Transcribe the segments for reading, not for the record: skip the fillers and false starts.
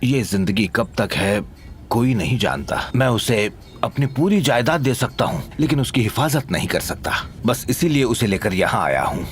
ये जिंदगी कब तक है कोई नहीं जानता। मैं उसे अपनी पूरी जायदाद दे सकता हूँ लेकिन उसकी हिफाजत नहीं कर सकता। बस इसीलिए उसे लेकर यहाँ आया हूँ।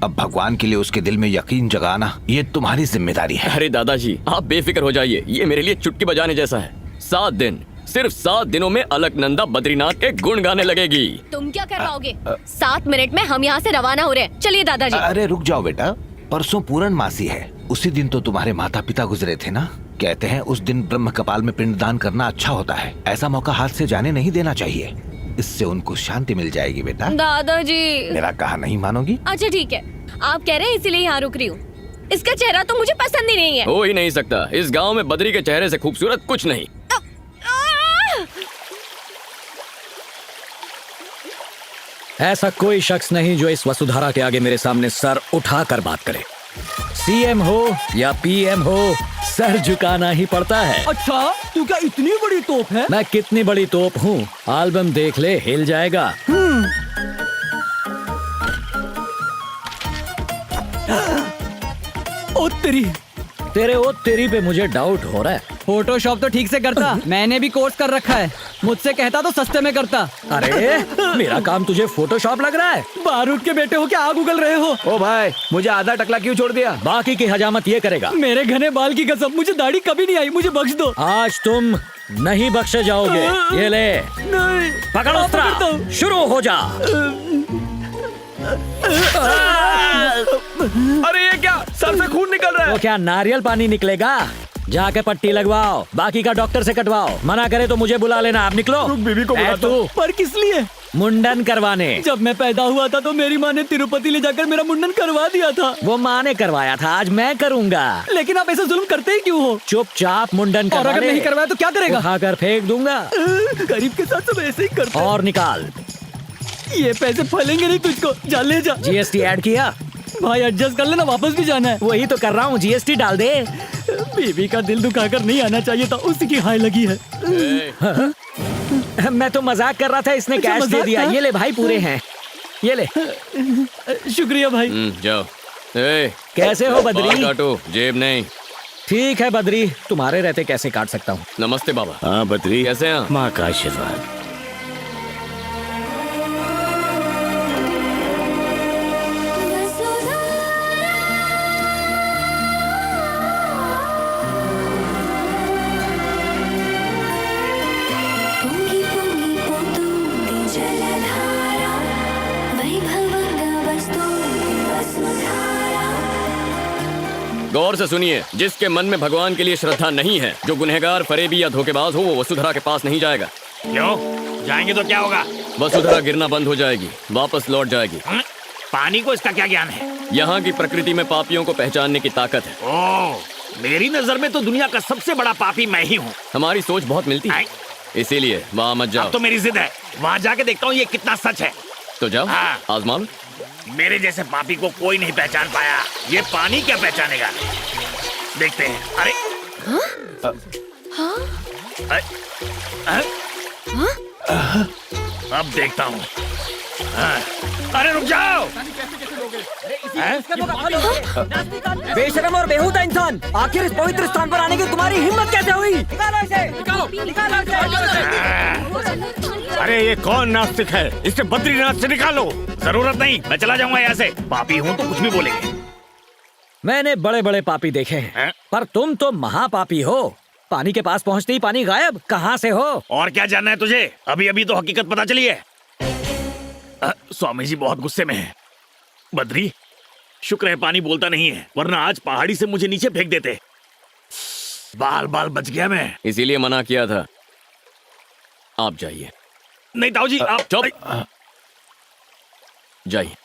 अब भगवान के लिए उसके दिल में यकीन जगाना ये तुम्हारी जिम्मेदारी है। अरे दादाजी आप बेफिक्र हो जाइए, ये मेरे लिए चुटकी बजाने जैसा है। 7 दिन, सिर्फ 7 दिनों में अलकनंदा बद्रीनाथ के गुण गाने लगेगी। तुम क्या कर पाओगे? 7 मिनट में हम यहाँ से रवाना हो रहे हैं। चलिए दादाजी। अरे रुक जाओ बेटा, परसों पूर्णमासी है। उसी दिन तो तुम्हारे माता पिता गुजरे थे ना। कहते हैं उस दिन ब्रह्म कपाल में पिंडदान करना अच्छा होता है। ऐसा मौका हाथ से जाने नहीं देना चाहिए। इससे उनको शांति मिल जाएगी बेटा। दादाजी मेरा कहा नहीं मानोगी? अच्छा ठीक है, आप कह रहे हैं इसीलिए यहाँ रुक रही हूँ। इसका चेहरा तो मुझे पसंद ही नहीं है। हो ही नहीं सकता, इस गांव में बद्री के चेहरे से खूबसूरत कुछ नहीं। ऐसा कोई शख्स नहीं जो इस वसुधारा के आगे मेरे सामने सर उठाकर बात करे। सीएम हो या पीएम हो, सर झुकाना ही पड़ता है। अच्छा, तू क्या इतनी बड़ी तोप है? मैं कितनी बड़ी तोप हूँ, एल्बम देख ले, हिल जाएगा। ओ तेरी, तेरे ओ तेरी पे मुझे डाउट हो रहा है। फोटोशॉप तो ठीक से करता, मैंने भी कोर्स कर रखा है। मुझसे कहता तो सस्ते में करता। अरे मेरा काम तुझे फोटोशॉप लग रहा है? बारूद के बेटे हो क्या आग उगल रहे हो? ओ भाई, मुझे आधा टकला क्यों छोड़ दिया? बाकी की हजामत ये करेगा। मेरे घने बाल की कसम, मुझे दाढ़ी कभी नहीं आई, मुझे बख्श दो। आज तुम नहीं बख्शे जाओगे। ये ले, नहीं पकड़ अस्त्र, शुरू हो जा। अरे ये क्या, सर से खून निकल रहा वो क्या नारियल पानी निकलेगा? जाके पट्टी लगवाओ, बाकी का डॉक्टर से कटवाओ। मना करे तो मुझे बुला लेना। आप निकलो। बीबी को बुला तू पर किस लिए? मुंडन करवाने। जब मैं पैदा हुआ था तो मेरी माँ ने तिरुपति ले जाकर मेरा मुंडन करवा दिया था। वो माँ ने करवाया था, आज मैं करूँगा। लेकिन आप ऐसे जुल्म करते ही क्यों हो? चुपचाप मुंडन और करवा अगर ले। नहीं करवाया तो क्या करेगा? उठाकर फेंक दूंगा। गरीब के साथ सब ऐसे ही करते हैं। और निकाल। ये पैसे फलेंगे नहीं तुझको, जा ले जा। जीएसटी ऐड किया? भाई एडजस्ट कर लेना, वापस भी जाना है। वही तो कर रहा हूँ, जीएसटी डाल दे। बीवी का दिल दुखाकर नहीं आना चाहिए था, उसी की हाय लगी है। मैं तो मजाक कर रहा था, इसने अच्छा, कैश दे मजाक दिया। था? ये ले भाई, पूरे हैं, ये ले। शुक्रिया भाई। जाओ। ए, कैसे हो बाल बद्री? काटो, जेब नहीं। ठीक है बद्री, तुम्हारे रहते कैसे काट सकता हूँ। नमस्ते बाबा। हाँ बद्री, कैसे हैं? माँ का आशीर्वाद। गौर से सुनिए, जिसके मन में भगवान के लिए श्रद्धा नहीं है, जो गुनहगार, फरेबी या धोखेबाज हो, वो वसुधरा के पास नहीं जाएगा। क्यों? जाएंगे तो क्या होगा? वसुधरा गिरना बंद हो जाएगी, वापस लौट जाएगी। पानी को इसका क्या ज्ञान है? यहाँ की प्रकृति में पापियों को पहचानने की ताकत है। ओह, मेरी नजर में तो दुनिया का सबसे बड़ा पापी मैं ही हूँ। हमारी सोच बहुत मिलती है, इसीलिए वहाँ मत जाओ। अब तो मेरी जिद है, वहाँ जाके देखता हूँ ये कितना सच है। तो जाओ, हाँ। आजमा लो। मेरे जैसे पापी को कोई नहीं पहचान पाया, ये पानी क्या पहचानेगा? देखते हैं। अरे अब देखता हूँ। अरे रुक जाओ। बेशरम और बेहुदा इंसान, आखिर इस पवित्र स्थान पर आने की तुम्हारी हिम्मत कैसे हुई? निकालो इसे, निकालो इसे। अरे ये कौन नास्तिक है? इसे बद्रीनाथ से निकालो। जरूरत नहीं, मैं चला जाऊंगा यहाँ से। पापी हूँ तो कुछ भी बोलेंगे। मैंने बड़े बड़े पापी देखे हैं, पर तुम तो महापापी हो। पानी के पास पहुँचते ही पानी गायब। कहाँ से हो? और क्या जानना है तुझे? अभी अभी तो हकीकत पता चली है। स्वामी जी बहुत गुस्से में हैं। बद्री, शुक्र है पानी बोलता नहीं है, वरना आज पहाड़ी से मुझे नीचे फेंक देते। बाल बाल बच गया मैं। इसीलिए मना किया था। आप जाइए। नहीं ताऊ जी, आप चुप। जाइए।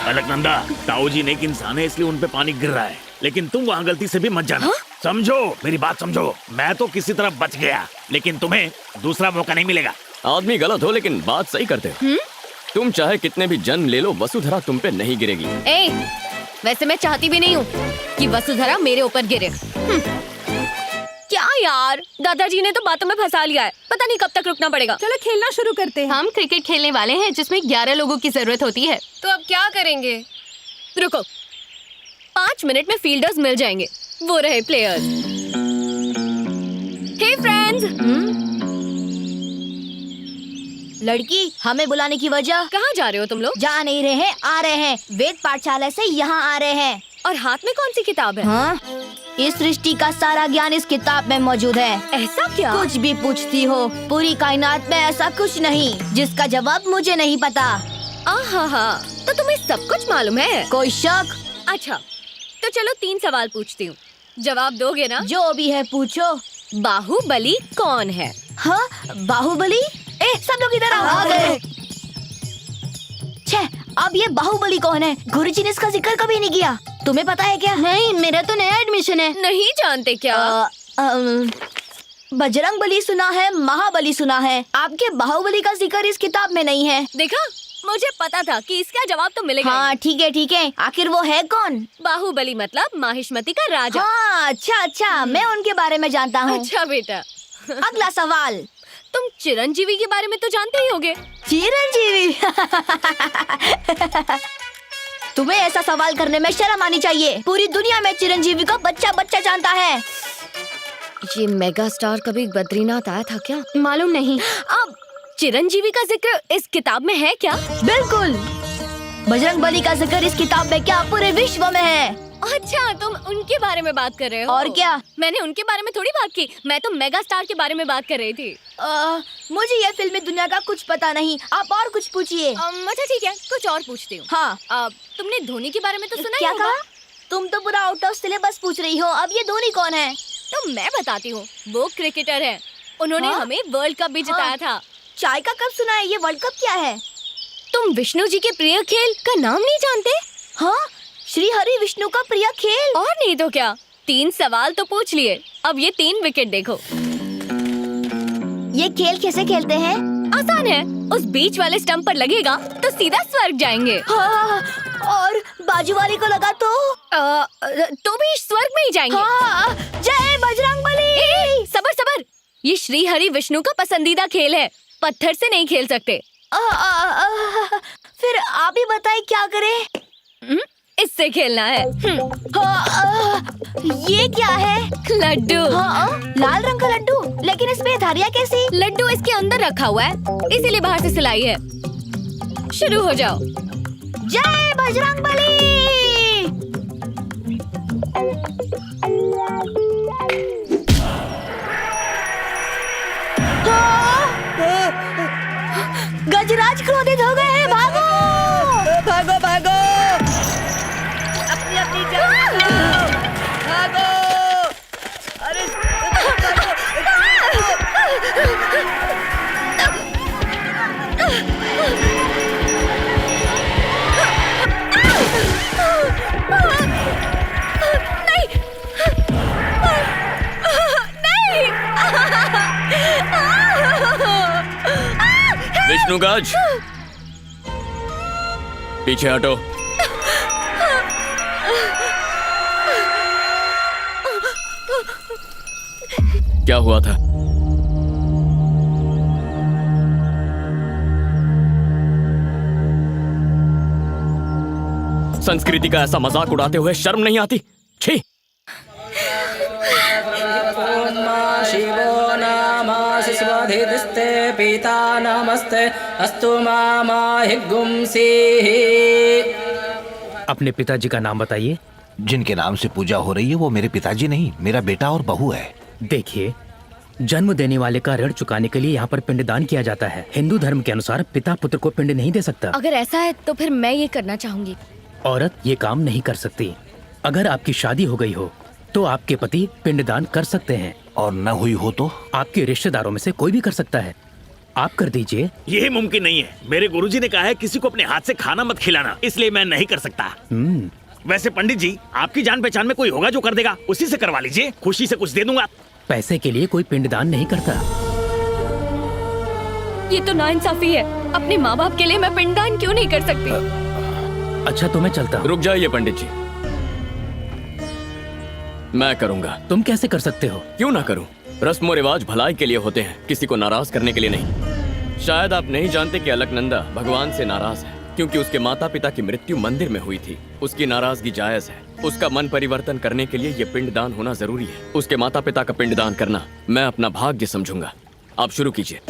अलकनंदा, ताऊ जी नेक इंसान है, इसलिए उन पे पानी गिर रहा है, लेकिन तुम वहाँ गलती से भी मत जाना। समझो, मेरी बात समझो। मैं तो किसी तरह बच गया, लेकिन तुम्हें दूसरा मौका नहीं मिलेगा। आदमी गलत हो लेकिन बात सही करते हो। तुम चाहे कितने भी जन्म ले लो, वसुधरा तुम पे नहीं गिरेगी। ए, वैसे मैं चाहती भी नहीं हूँ कि वसुधरा मेरे ऊपर गिरे। क्या यार, दादाजी ने तो बातों में फंसा लिया है, पता नहीं कब तक रुकना पड़ेगा। चलो खेलना शुरू करते हैं। हम क्रिकेट खेलने वाले हैं जिसमें 11 लोगों की जरूरत होती है। तो अब क्या करेंगे? रुको, 5 मिनट में फील्डर्स मिल जाएंगे, वो रहे प्लेयर्स। हे फ्रेंड्स, लड़की, हमें बुलाने की वजह? कहाँ जा रहे हो तुम लोग? जा नहीं रहे हैं, आ रहे हैं। वेद पाठशाला से यहाँ आ रहे हैं। और हाथ में कौन सी किताब है? हाँ, इस सृष्टि का सारा ज्ञान इस किताब में मौजूद है। ऐसा क्या? कुछ भी पूछती हो, पूरी कायनात में ऐसा कुछ नहीं जिसका जवाब मुझे नहीं पता। आहा, तो तुम्हें सब कुछ मालूम है? कोई शक? अच्छा, तो चलो 3 सवाल पूछती हूँ, जवाब दोगे ना? जो भी है पूछो। बाहुबली कौन है? हाँ, बाहुबली? सब लोग इधर आ गए। छे, अब ये बाहुबली कौन है? गुरुजी ने इसका जिक्र कभी नहीं किया। तुम्हें पता है क्या? नहीं, मेरा तो नया एडमिशन है। नहीं जानते क्या? बजरंग बली सुना है, महाबली सुना है, आपके बाहुबली का जिक्र इस किताब में नहीं है। देखा, मुझे पता था कि इसका जवाब तो मिलेगा। हाँ ठीक है, आखिर वो है कौन? बाहुबली मतलब माहिष्मती का राजा। हाँ, अच्छा, मैं उनके बारे में जानता हूँ। अच्छा बेटा, अगला सवाल। तुम चिरंजीवी के बारे में तो जानते ही होगे। चिरंजीवी? तुम्हें ऐसा सवाल करने में शर्म आनी चाहिए। पूरी दुनिया में चिरंजीवी को बच्चा जानता है। ये मेगा स्टार कभी बद्रीनाथ आया था क्या? मालूम नहीं। अब चिरंजीवी का जिक्र इस किताब में है क्या? बिल्कुल, बजरंग बली का जिक्र इस किताब में क्या पूरे विश्व में है। अच्छा, तुम उनके बारे में बात कर रहे हो? और क्या? मैंने उनके बारे में थोड़ी बात की, मैं तो मेगा स्टार के बारे में बात कर रही थी। मुझे ये फिल्मी दुनिया का कुछ पता नहीं, आप और कुछ पूछिए। अच्छा ठीक है, कुछ और पूछती हूँ। हाँ, तुमने धोनी के बारे में तो सुना क्या ही होगा? कहा? तुम तो पूरा आउट ऑफ सिलेबस पूछ रही हो। अब ये धोनी कौन है? तो मैं बताती हूँ, वो क्रिकेटर है, उन्होंने हाँ? हमें वर्ल्ड कप भी जिताया था। चाय का कप सुना है, ये वर्ल्ड कप क्या है? तुम विष्णु जी के प्रिय खेल का नाम नहीं जानते? हाँ, श्री हरि विष्णु का प्रिय खेल। और नहीं तो क्या, 3 सवाल तो पूछ लिए, अब ये 3 विकेट देखो। ये खेल कैसे खेलते हैं? आसान है, उस बीच वाले स्टंप पर लगेगा तो सीधा स्वर्ग जाएंगे। हाँ, और बाजू वाले को लगा तो भी स्वर्ग में ही जाएंगे। हाँ, जय बजरंग बली। सबर, ये श्री हरि विष्णु का पसंदीदा खेल है, पत्थर से नहीं खेल सकते। फिर आप ही बताएं क्या करें? इससे खेलना है। ये क्या है? लड्डू। लाल रंग का लड्डू, लेकिन इसमें धारियाँ कैसी? लड्डू इसके अंदर रखा हुआ है, इसीलिए बाहर से सिलाई है। शुरू हो जाओ। जय बजरंग बली। गजराज क्रोधित हो गए हैं, भागो भागो, अपनी जान भागो। अरे विष्णुगज, पीछे हटो। क्या हुआ था? संस्कृति का ऐसा मजाक उड़ाते हुए शर्म नहीं आती? छी! शिवो नामासि स्वधिस्ते पिता नमस्ते अस्तु मामाहिगुंसीः। अपने पिताजी का नाम बताइए। जिनके नाम से पूजा हो रही है वो मेरे पिताजी नहीं, मेरा बेटा और बहू है। देखिए, जन्म देने वाले का ऋण चुकाने के लिए यहाँ पर पिंडदान किया जाता है। हिंदू धर्म के अनुसार पिता पुत्र को पिंड नहीं दे सकता। अगर ऐसा है तो फिर मैं ये करना चाहूंगी। औरत ये काम नहीं कर सकती। अगर आपकी शादी हो गई हो तो आपके पति पिंडदान कर सकते हैं, और न हुई हो तो आपके रिश्तेदारों में से कोई भी कर सकता है। आप कर दीजिए। ये मुमकिन नहीं है। मेरे गुरुजी ने कहा है किसी को अपने हाथ से खाना मत खिलाना, इसलिए मैं नहीं कर सकता। वैसे पंडित जी, आपकी जान पहचान में कोई होगा जो कर देगा, उसी से करवा लीजिए, खुशी से कुछ दे दूंगा। पैसे के लिए कोई पिंडदान नहीं करता। ये तो नाइंसाफी है। अपने माँ बाप के लिए मैं पिंडदान क्यों नहीं कर सकती? अच्छा तो मैं चलता हूँ। रुक जाइए पंडित जी, मैं करूंगा। तुम कैसे कर सकते हो? क्यों ना करूं? रस्म और रिवाज भलाई के लिए होते हैं, किसी को नाराज करने के लिए नहीं। शायद आप नहीं जानते कि अलकनंदा भगवान से नाराज है क्योंकि उसके माता पिता की मृत्यु मंदिर में हुई थी। उसकी नाराजगी जायज है। उसका मन परिवर्तन करने के लिए ये पिंडदान होना जरूरी है। उसके माता पिता का पिंडदान करना मैं अपना भाग्य समझूंगा। आप शुरू कीजिए।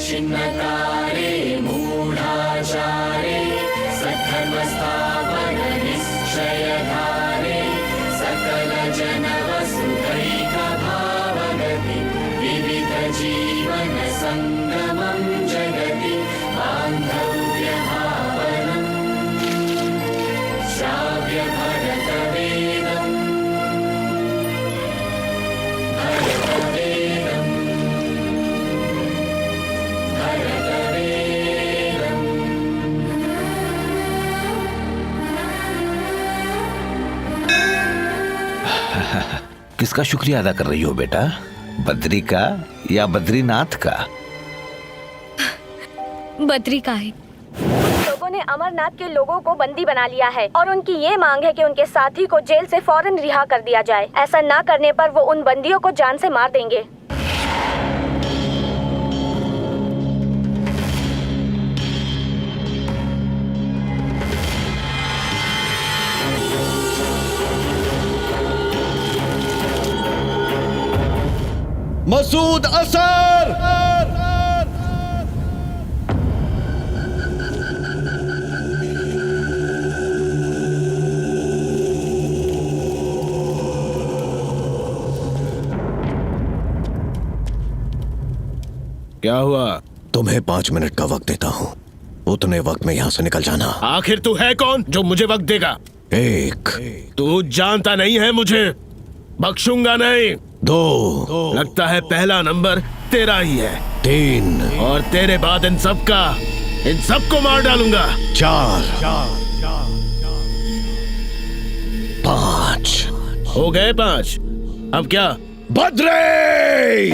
किसका शुक्रिया अदा कर रही हो बेटा? बद्री का या बद्रीनाथ का? बद्री का है। लोगों ने अमरनाथ के लोगों को बंदी बना लिया है और उनकी ये मांग है कि उनके साथी को जेल से फौरन रिहा कर दिया जाए। ऐसा ना करने पर वो उन बंदियों को जान से मार देंगे। मसूद असर। क्या हुआ? तुम्हें 5 मिनट का वक्त देता हूँ, उतने वक्त में यहाँ से निकल जाना। आखिर तू है कौन जो मुझे वक्त देगा? 1 तू जानता नहीं है मुझे, बख्शूंगा नहीं। 2 लगता है पहला नंबर तेरा ही है। 3 और तेरे बाद इन सबको मार डालूंगा। 4 5 हो गए 5। अब क्या? बद्री!